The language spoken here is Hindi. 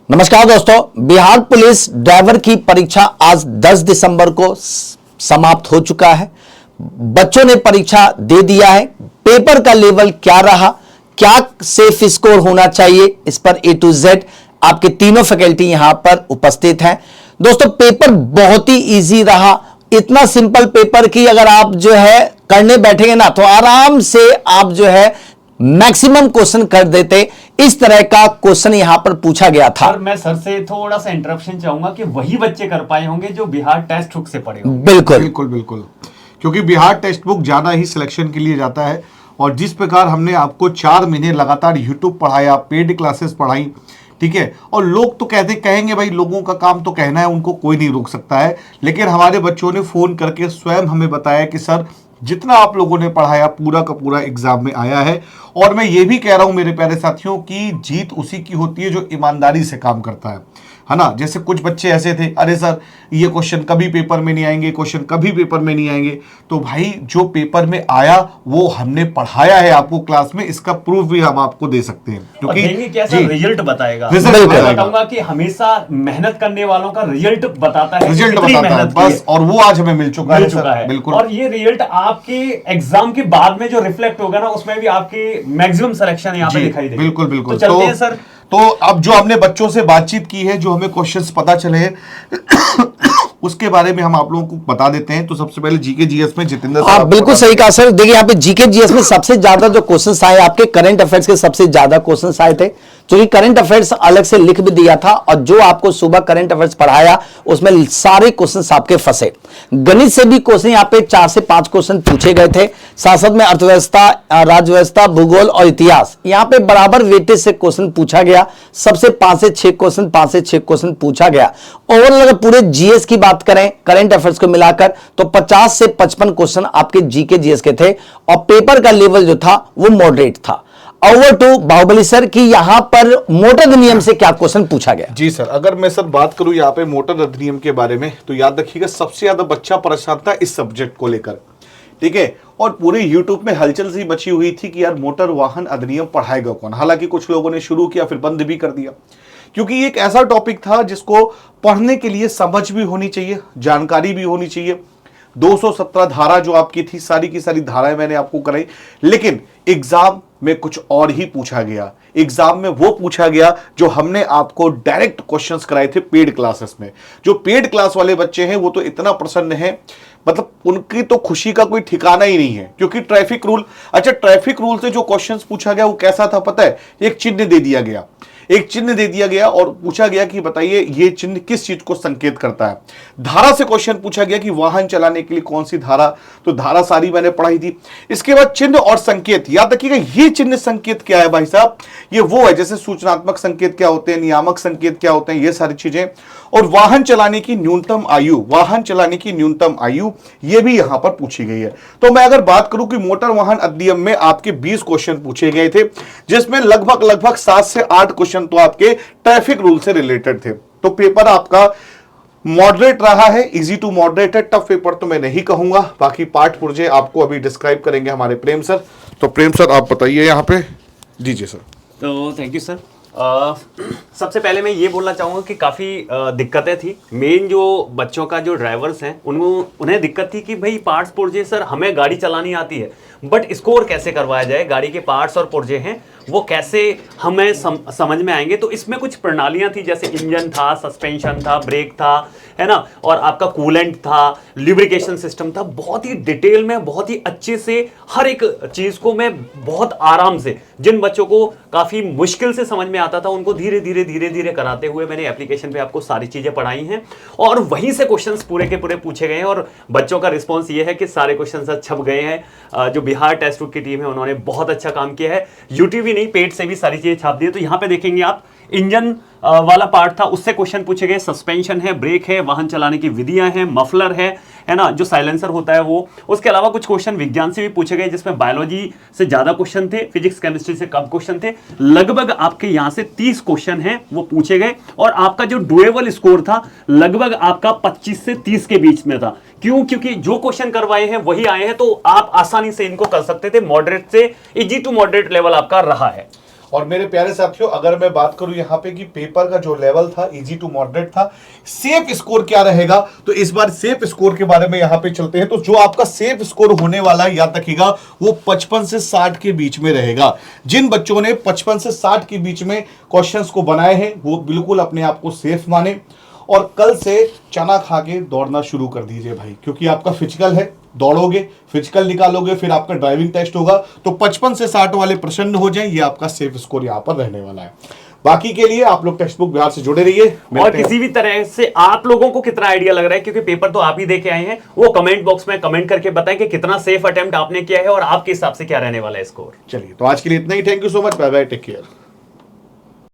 नमस्कार दोस्तों, बिहार पुलिस ड्राइवर की परीक्षा आज 10 दिसंबर को समाप्त हो चुका है। बच्चों ने परीक्षा दे दिया है। पेपर का लेवल क्या रहा, क्या सेफ स्कोर होना चाहिए, इस पर A to Z आपके तीनों फैकल्टी यहां पर उपस्थित हैं। दोस्तों, पेपर बहुत ही इजी रहा। इतना सिंपल पेपर कि अगर आप जो है करने बैठेंगे ना तो आराम से आप जो है मैक्सिमम क्वेश्चन कर देते। इस तरह का क्वेश्चन यहां पर पूछा गया था। मैं सर से थोड़ा सा इंटरप्शन चाहूंगा कि वही बच्चे कर पाए होंगे जो बिहार टेस्ट बुक से पढ़े होंगे। बिल्कुल बिल्कुल बिल्कुल, क्योंकि बिहार टेक्स्ट बुक ज्यादा ही सिलेक्शन के लिए जाता है। और जिस प्रकार हमने आपको 4 महीने लगातार यूट्यूब पढ़ाया, पेड क्लासेस पढ़ाई, ठीक है। और लोग तो कहेंगे भाई, लोगों का काम तो कहना है, उनको कोई नहीं रोक सकता है। लेकिन हमारे बच्चों ने फोन करके स्वयं हमें बताया कि सर, जितना आप लोगों ने पढ़ाया पूरा का पूरा एग्जाम में आया है। और मैं ये भी कह रहा हूं मेरे प्यारे साथियों की जीत उसी की होती है जो ईमानदारी से काम करता है ना। जैसे कुछ बच्चे ऐसे थे, अरे सर ये क्वेश्चन कभी पेपर में नहीं आएंगे, क्वेश्चन कभी पेपर में नहीं आएंगे। तो भाई जो पेपर में आया वो हमने पढ़ाया है आपको क्लास में, इसका प्रूफ भी हम आपको दे सकते हैं। क्योंकि कैसा रिजल्ट बताएगा, रिजल्ट मैं बताऊंगा कि हमेशा मेहनत करने वालों का रिजल्ट बताता है, रिजल्ट बताता है बस। और वो आज हमें मिल चुका है बिल्कुल। और ये रिजल्ट आपके एग्जाम के बाद में जो रिफ्लेक्ट होगा ना, उसमें भी आपके मैक्सिमम सिलेक्शन यहाँ पे दिखाई देगा। बिल्कुल बिल्कुल। तो चलते हैं सर। तो अब जो हमने बच्चों से बातचीत की है, जो हमें क्वेश्चंस पता चले हैं उसके बारे में हम आप लोगों को बता देते हैं। तो सबसे पहले जीके जीएस में जितेंद्र सर, आप बिल्कुल सही कहा सर। देखिए यहाँ पे जीके जीएस में सबसे ज्यादा जो क्वेश्चंस आए, आपके करंट अफेयर्स के सबसे ज्यादा क्वेश्चंस आए थे। क्योंकि करंट अफेयर्स अलग से लिख भी दिया था और जो आपको सुबह करंट अफेयर्स पढ़ाया उसमें सारे क्वेश्चंस आपके फंसे। गणित से भी क्वेश्चन यहाँ पे 4 से 5 क्वेश्चन पूछे गए थे। साथ साथ में अर्थव्यवस्था, राज्य व्यवस्था, भूगोल और इतिहास, यहाँ पे बराबर वेटेज से क्वेश्चन पूछा गया। सबसे 5 से 6 क्वेश्चन पूछा गया। ओवरऑल अगर पूरे जीएस की बात करें करंट अफेयर्स को मिलाकर तो 50 से 55 क्वेश्चन आपके जीके जीएस के थे। और पेपर का लेवल जो था वो मॉडरेट था। ओवर टू बाहुबली सर की यहां पर मोटर अधिनियम से क्या क्वेश्चन पूछा गया। जी सर, अगर मैं सर बात करूं यहाँ पे मोटर अधिनियम के बारे में, तो याद रखिएगा सबसे ज्यादा बच्चा परेशान था इस सब्जेक्ट को लेकर, ठीक है। और पूरे यूट्यूब में हलचल सी मची हुई थी कि यार मोटर वाहन अधिनियम पढ़ाएगा कौन। हालांकि कुछ लोगों ने शुरू किया फिर बंद भी कर दिया, क्योंकि ये एक ऐसा टॉपिक था जिसको पढ़ने के लिए समझ भी होनी चाहिए, जानकारी भी होनी चाहिए। 217 धारा जो आपकी थी, सारी की सारी धाराएं मैंने आपको कराई। लेकिन एग्जाम में कुछ और ही पूछा गया। एग्जाम में वो पूछा गया जो हमने आपको डायरेक्ट क्वेश्चंस कराए थे पेड क्लासेस में। जो पेड क्लास वाले बच्चे हैं वो तो इतना प्रसन्न है, मतलब उनकी तो खुशी का कोई ठिकाना ही नहीं है। क्योंकि ट्रैफिक रूल, अच्छा ट्रैफिक रूल से जो क्वेश्चंस पूछा गया वो कैसा था पता है? एक चिन्ह दे दिया गया, एक चिन्ह दे दिया गया और पूछा गया कि बताइए ये चिन्ह किस चीज को संकेत करता है। धारा से क्वेश्चन पूछा गया कि वाहन चलाने के लिए कौन सी धारा, तो धारा सारी मैंने पढ़ाई थी। इसके बाद चिन्ह और संकेत, याद रखिएगा ये चिन्ह संकेत क्या है भाई साहब, ये वो है जैसे सूचनात्मक संकेत क्या होते हैं, नियामक संकेत क्या होते हैं, ये सारी चीजें। और वाहन चलाने की न्यूनतम आयु, वाहन चलाने की न्यूनतम आयु ये भी यहां पर पूछी गई है। तो मैं अगर बात करूं कि मोटर वाहन अधिनियम में आपके 20 क्वेश्चन पूछे गए थे, जिसमें लगभग 7 से 8 क्वेश्चन तो आपके ट्रैफिक रूल से रिलेटेड थे। तो पेपर आपका मॉडरेट रहा है, इजी टू मॉडरेट है। टफ पेपर तो मैं नहीं कहूंगा। बाकी पाठ पुर्जे आपको अभी डिस्क्राइब करेंगे हमारे प्रेम सर। तो प्रेम सर आप बताइए यहाँ पे। दीजिए सर। तो थैंक यू सर। सबसे पहले मैं ये बोलना चाहूँगा कि काफ़ी दिक्कतें थी। मेन जो बच्चों का जो ड्राइवर्स हैं उन्हें दिक्कत थी कि भाई पार्ट्स पुर्जे सर हमें गाड़ी चलानी आती है, बट स्कोर कैसे करवाया जाए, गाड़ी के पार्ट्स और पुर्जे हैं वो कैसे हमें समझ में आएंगे। तो इसमें कुछ प्रणालियां थी, जैसे इंजन था, सस्पेंशन था, ब्रेक था, है ना, और आपका कूलेंट था, लिब्रिकेशन सिस्टम था। बहुत ही डिटेल में, बहुत ही अच्छे से हर एक चीज़ को मैं बहुत आराम से, जिन बच्चों को काफ़ी मुश्किल से समझ में आता था उनको धीरे धीरे कराते हुए मैंने एप्लीकेशन पे आपको सारी चीज़ें पढ़ाई हैं। और वहीं से क्वेश्चंस पूरे के पूरे पूछे गए हैं और बच्चों का रिस्पॉन्स ये है कि सारे क्वेश्चन छप गए हैं। जो बिहार टेस्ट बुक की टीम है उन्होंने बहुत अच्छा काम किया है। यूट्यूब नहीं, पेट से भी सारी चीजें छाप दी है। तो यहाँ पे देखेंगे आप इंजन वाला पार्ट था, उससे क्वेश्चन पूछे गए। सस्पेंशन है, ब्रेक है, वाहन चलाने की विधियां हैं, मफलर है ना, जो साइलेंसर होता है वो। उसके अलावा कुछ क्वेश्चन विज्ञान से भी पूछे गए, जिसमें बायोलॉजी से ज्यादा क्वेश्चन थे, फिजिक्स केमिस्ट्री से कम क्वेश्चन थे। लगभग आपके यहाँ से 30 क्वेश्चन हैं वो पूछे गए और आपका जो डुएबल स्कोर था लगभग आपका 25 से 30 के बीच में था। क्यों? क्योंकि जो क्वेश्चन करवाए हैं वही आए हैं, तो आप आसानी से इनको कर सकते थे। मॉडरेट से इजी टू मॉडरेट लेवल आपका रहा है। और मेरे प्यारे साथियों, अगर मैं बात करूं यहाँ पे कि पेपर का जो लेवल था इजी टू मॉडरेट था, सेफ स्कोर क्या रहेगा, तो इस बार सेफ स्कोर के बारे में यहाँ पे चलते हैं। तो जो आपका सेफ स्कोर होने वाला है, याद रखिएगा, वो 55 से 60 के बीच में रहेगा। जिन बच्चों ने 55 से 60 के बीच में क्वेश्चंस को बनाए हैं वो बिल्कुल अपने आप को सेफ माने, और कल से चना खा के दौड़ना शुरू कर दीजिए भाई, क्योंकि आपका फिजिकल है, दौड़ोगे, फिजिकल निकालोगे, फिर आपका ड्राइविंग टेस्ट होगा, तो 55 से 60 वाले प्रश्न हो जाएं, ये आपका सेफ स्कोर यहां पर रहने वाला है। बाकी के लिए आप लोग टेक्स्ट बुक बिहार से जुड़े रहिए। और किसी भी तरह से आप लोगों को कितना आइडिया लग रहा है, क्योंकि पेपर तो आप ही दे के आए हैं, वो कमेंट बॉक्स में कमेंट करके बताएं कि कितना सेफ अटेम्प्ट आपने किया है और आपके हिसाब से क्या रहने वाला है स्कोर। चलिए, तो आज के लिए इतना ही। Thank you so much, bye bye, take care.